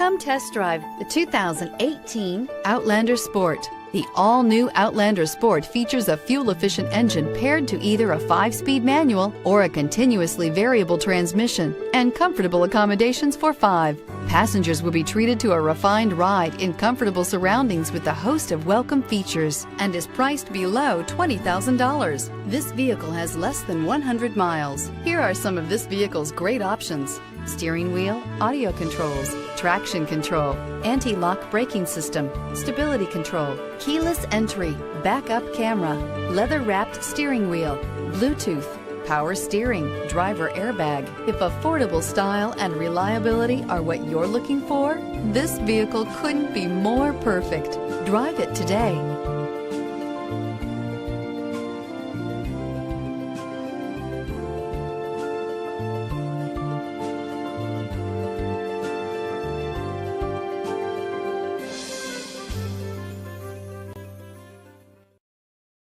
Come test drive the 2018 Outlander Sport. The all-new Outlander Sport features a fuel-efficient engine paired to either a 5-speed manual or a continuously variable transmission, and comfortable accommodations for 5. Passengers will be treated to a refined ride in comfortable surroundings with a host of welcome features, and is priced below $20,000. This vehicle has less than 100 miles. Here are some of this vehicle's great options: steering wheel audio controls, traction control, anti-lock braking system, stability control, keyless entry, backup camera, leather-wrapped steering wheel, Bluetooth, power steering, driver airbag. If affordable style and reliability are what you're looking for, this vehicle couldn't be more perfect. Drive it today.